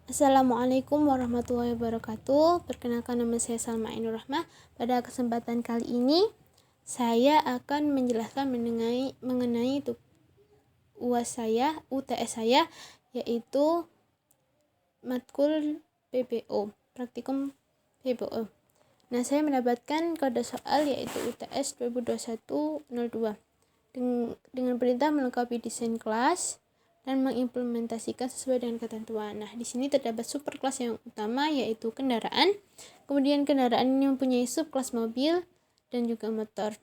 Assalamualaikum warahmatullahi wabarakatuh. Perkenalkan, nama saya Salma Ainur Rahmah. Pada kesempatan kali ini saya akan menjelaskan mengenai UTS saya, yaitu matkul PPO, praktikum PPO. Nah, saya mendapatkan kode soal yaitu UTS 2021-02 dengan perintah melengkapi desain kelas dan mengimplementasikan sesuai dengan ketentuan. Nah, di sini terdapat superkelas yang utama yaitu kendaraan. Kemudian kendaraan ini mempunyai subkelas mobil dan juga motor.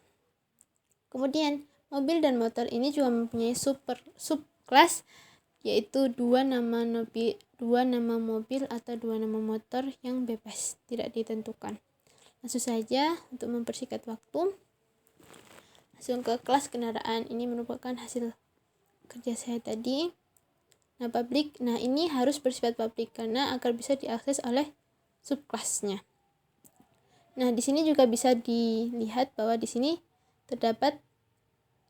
Kemudian mobil dan motor ini juga mempunyai subkelas yaitu dua nama mobil atau dua nama motor yang bebas, tidak ditentukan. Langsung saja untuk mempersingkat waktu, langsung ke kelas kendaraan. Ini merupakan hasil kerja saya tadi. Nah, ini harus bersifat publik karena agar bisa diakses oleh subkelasnya. Nah, di sini juga bisa dilihat bahwa di sini terdapat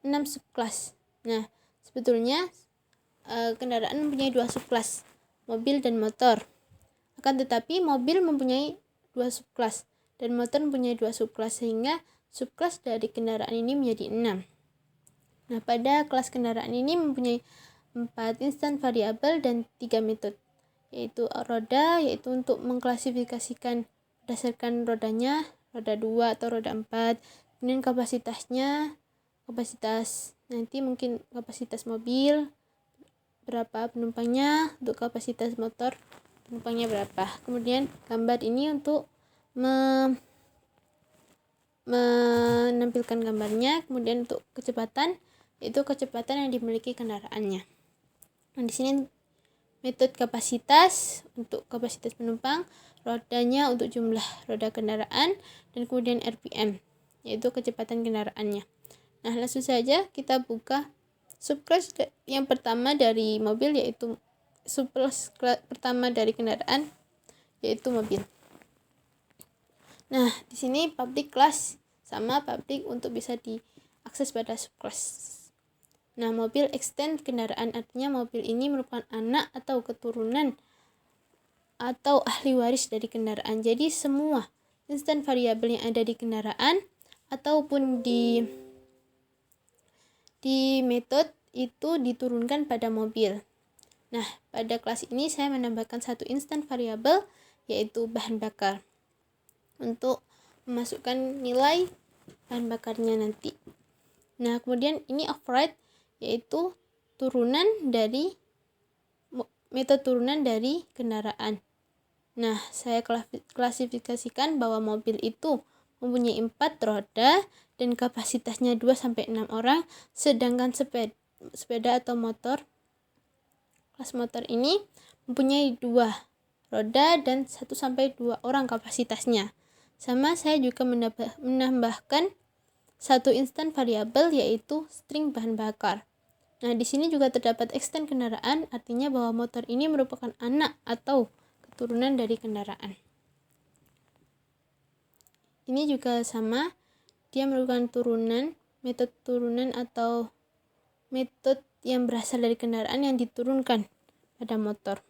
6 subkelas. Nah, sebetulnya kendaraan mempunyai 2 subkelas, mobil dan motor. Akan tetapi mobil mempunyai 2 subkelas dan motor mempunyai 2 subkelas, sehingga subkelas dari kendaraan ini menjadi 6. Nah, pada kelas kendaraan ini mempunyai 4 instan variabel dan 3 metode, yaitu roda, yaitu untuk mengklasifikasikan berdasarkan rodanya, roda 2 atau roda 4, kemudian kapasitas nanti mungkin kapasitas mobil berapa penumpangnya, untuk kapasitas motor penumpangnya berapa. Kemudian gambar ini untuk menampilkan gambarnya. Kemudian untuk kecepatan, yaitu kecepatan yang dimiliki kendaraannya. Nah, di sini metode kapasitas untuk kapasitas penumpang, rodanya untuk jumlah roda kendaraan, dan kemudian RPM, yaitu kecepatan kendaraannya. Nah, langsung saja kita buka subkelas yang pertama dari mobil, yaitu subkelas pertama dari kendaraan, yaitu mobil. Nah, di sini public class sama public untuk bisa diakses pada subkelas. Nah, mobil extend kendaraan, artinya mobil ini merupakan anak atau keturunan atau ahli waris dari kendaraan. Jadi semua instan variabel yang ada di kendaraan ataupun di metode itu diturunkan pada mobil. Nah, pada kelas ini saya menambahkan satu instan variabel yaitu bahan bakar untuk memasukkan nilai bahan bakarnya nanti. Nah, kemudian ini override yaitu metode turunan dari kendaraan. Nah, saya klasifikasikan bahwa mobil itu mempunyai 4 roda dan kapasitasnya 2-6 orang, sedangkan sepeda atau motor, kelas motor ini mempunyai 2 roda dan 1-2 orang kapasitasnya. Sama, saya juga menambahkan satu instan variabel yaitu string bahan bakar. Nah, di sini juga terdapat extend kendaraan, artinya bahwa motor ini merupakan anak atau keturunan dari kendaraan. Ini juga sama, dia merupakan metode turunan atau metode yang berasal dari kendaraan yang diturunkan pada motor.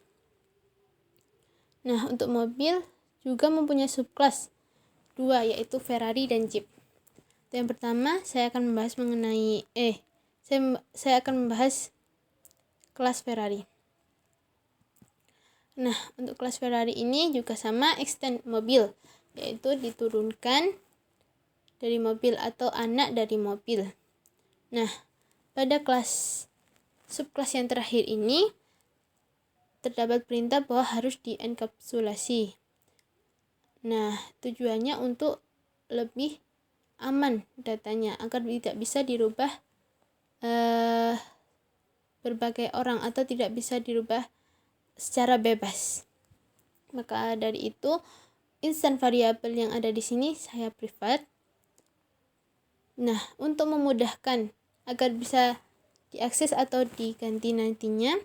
Nah, untuk mobil juga mempunyai subkelas 2 yaitu Ferrari dan Jeep. Yang pertama, saya akan membahas saya akan membahas kelas Ferrari. Nah, untuk kelas Ferrari ini juga sama, extend mobil, yaitu diturunkan dari mobil atau anak dari mobil. Nah, pada subkelas yang terakhir ini terdapat perintah bahwa harus dienkapsulasi. Nah, tujuannya untuk lebih aman datanya agar tidak bisa dirubah berbagai orang atau tidak bisa dirubah secara bebas. Maka dari itu, instan variabel yang ada di sini saya privat. Nah, untuk memudahkan agar bisa diakses atau diganti nantinya,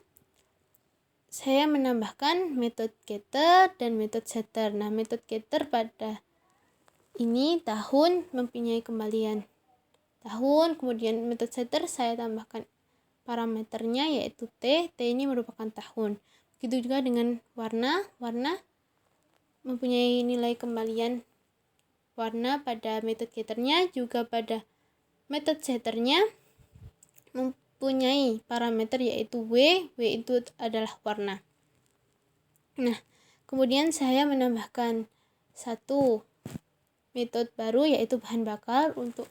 saya menambahkan metode getter dan metode setter. Nah, metode getter pada ini tahun mempunyai kembalian tahun, kemudian metode setter saya tambahkan parameternya yaitu T ini merupakan tahun. Begitu juga dengan warna mempunyai nilai kembalian warna pada method getternya, juga pada method setternya mempunyai parameter yaitu W itu adalah warna. Nah, kemudian saya menambahkan satu metode baru yaitu bahan bakar untuk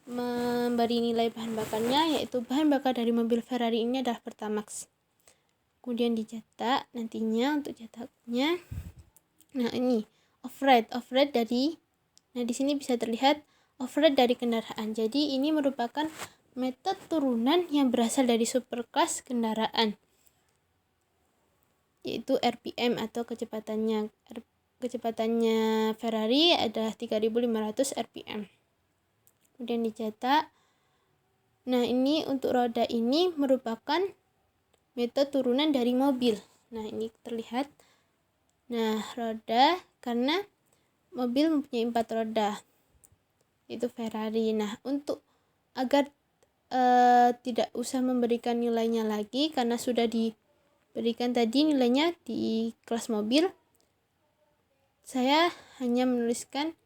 memberi nilai bahan bakarnya, yaitu bahan bakar dari mobil Ferrari ini adalah Pertamax. Kemudian dicetak nantinya untuk cetaknya. Nah, ini off-road dari, nah di sini bisa terlihat off-road dari kendaraan. Jadi ini merupakan metode turunan yang berasal dari superclass kendaraan, yaitu RPM atau kecepatannya Ferrari adalah 3.500 RPM. Kemudian dicetak. Nah, ini untuk roda ini merupakan metode turunan dari mobil. Nah, ini terlihat. Nah, roda karena mobil mempunyai 4 roda, yaitu Ferrari. Nah, untuk agar tidak usah memberikan nilainya lagi karena sudah diberikan tadi nilainya di kelas mobil, saya hanya menuliskan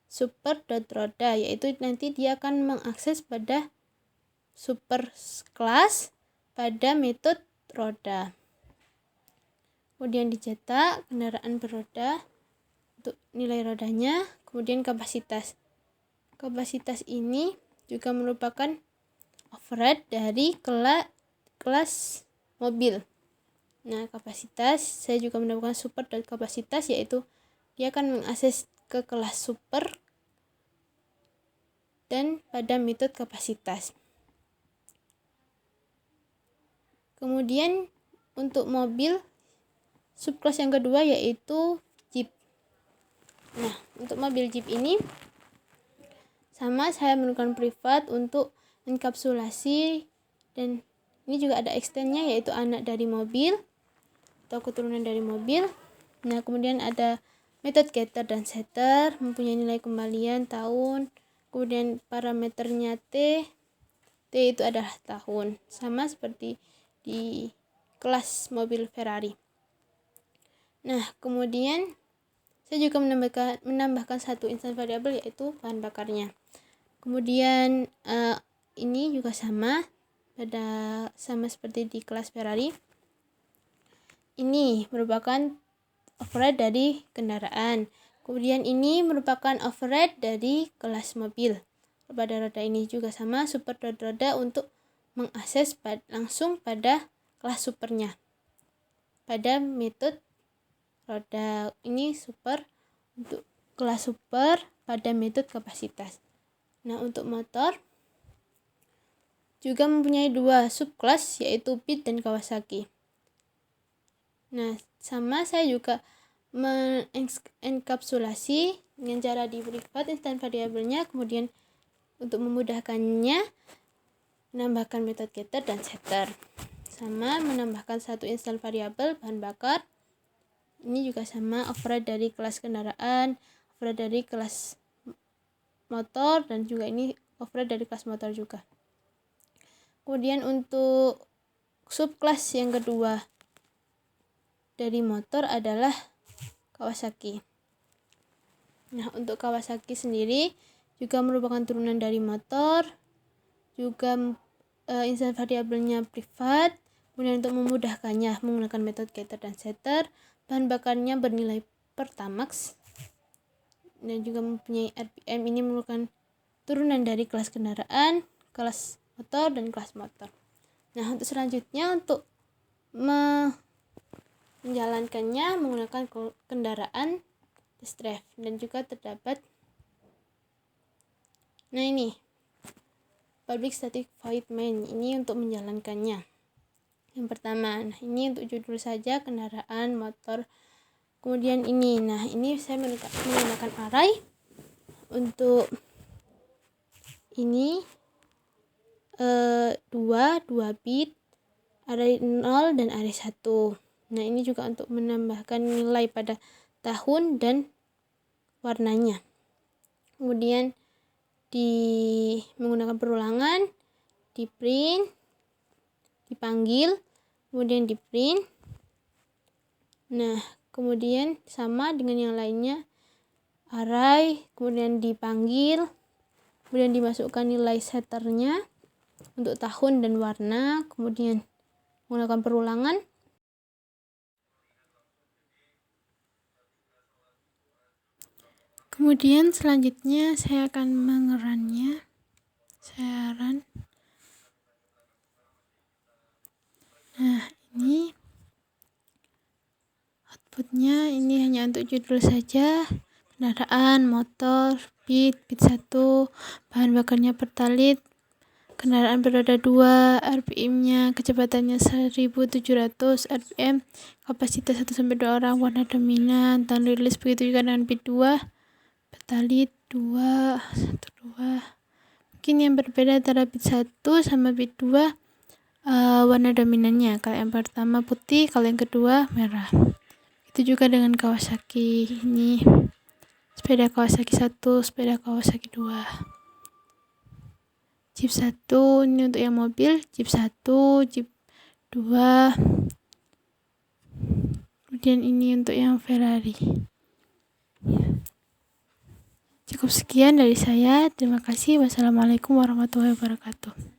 super dot roda, yaitu nanti dia akan mengakses pada super class pada metode roda. Kemudian dicetak kendaraan beroda untuk nilai rodanya. Kemudian kapasitas ini juga merupakan override dari kelas mobil. Nah, kapasitas saya juga menambahkan super dan kapasitas, yaitu dia akan mengakses ke kelas super dan pada metode kapasitas. Kemudian untuk mobil subclass yang kedua yaitu Jeep. Nah, untuk mobil Jeep ini sama, saya menggunakan privat untuk enkapsulasi, dan ini juga ada extendnya yaitu anak dari mobil atau keturunan dari mobil. Nah, kemudian ada metode getter dan setter, mempunyai nilai kembalian tahun, kemudian parameternya T itu adalah tahun, sama seperti di kelas mobil Ferrari. Nah, kemudian saya juga menambahkan satu instan variabel yaitu bahan bakarnya. Kemudian ini juga sama seperti di kelas Ferrari. Ini merupakan override dari kendaraan. Kemudian ini merupakan override dari kelas mobil. Pada roda ini juga sama, super roda untuk mengakses langsung pada kelas supernya. Pada metode roda ini super untuk kelas super pada metode kapasitas. Nah, untuk motor juga mempunyai 2 subclass yaitu Beat dan Kawasaki. Nah, sama, saya juga mengenkapsulasi dengan cara di privat instan variabelnya, kemudian untuk memudahkannya menambahkan metode getter dan setter. Sama, menambahkan satu instan variabel bahan bakar. Ini juga sama, override dari kelas kendaraan, override dari kelas motor, dan juga ini override dari kelas motor juga. Kemudian untuk subclass yang kedua dari motor adalah Kawasaki. Nah, untuk Kawasaki sendiri juga merupakan turunan dari motor, juga instan variabelnya privat. Kemudian untuk memudahkannya menggunakan metode getter dan setter, bahan bakarnya bernilai Pertamax dan juga mempunyai RPM. Ini merupakan turunan dari kelas kendaraan, kelas motor, dan kelas motor. Nah, untuk selanjutnya untuk menjalankannya menggunakan kendaraan test drive dan juga terdapat, nah ini public static void main, ini untuk menjalankannya. Yang pertama, nah ini untuk judul saja, kendaraan, motor. Kemudian ini, nah ini saya menggunakan array untuk ini 2 bit, array 0 dan array 1. Nah, ini juga untuk menambahkan nilai pada tahun dan warnanya. Kemudian menggunakan perulangan, di print, dipanggil, kemudian di print. Nah, kemudian sama dengan yang lainnya, array, kemudian dipanggil, kemudian dimasukkan nilai setternya untuk tahun dan warna, kemudian menggunakan perulangan. Kemudian selanjutnya saya akan mengerunnya. Saya run. Nah, ini outputnya, ini hanya untuk judul saja. Kendaraan, motor, bit 1, bahan bakarnya pertalit, kendaraan beroda 2, RPM-nya, kecepatannya 1700 RPM, kapasitas 1-2 orang, warna dominan, tahun rilis, begitu juga dengan bit 2, pertalit 2, 1, 2. Mungkin yang berbeda antara bit 1 sama bit 2 warna dominannya. Kalau yang pertama putih, kalau yang kedua merah. Itu juga dengan Kawasaki. Ini sepeda Kawasaki 1, sepeda Kawasaki 2. Jeep 1 ini untuk yang mobil, Jeep 1, Jeep 2. Kemudian ini untuk yang Ferrari. Cukup sekian dari saya. Terima kasih. Wassalamualaikum warahmatullahi wabarakatuh.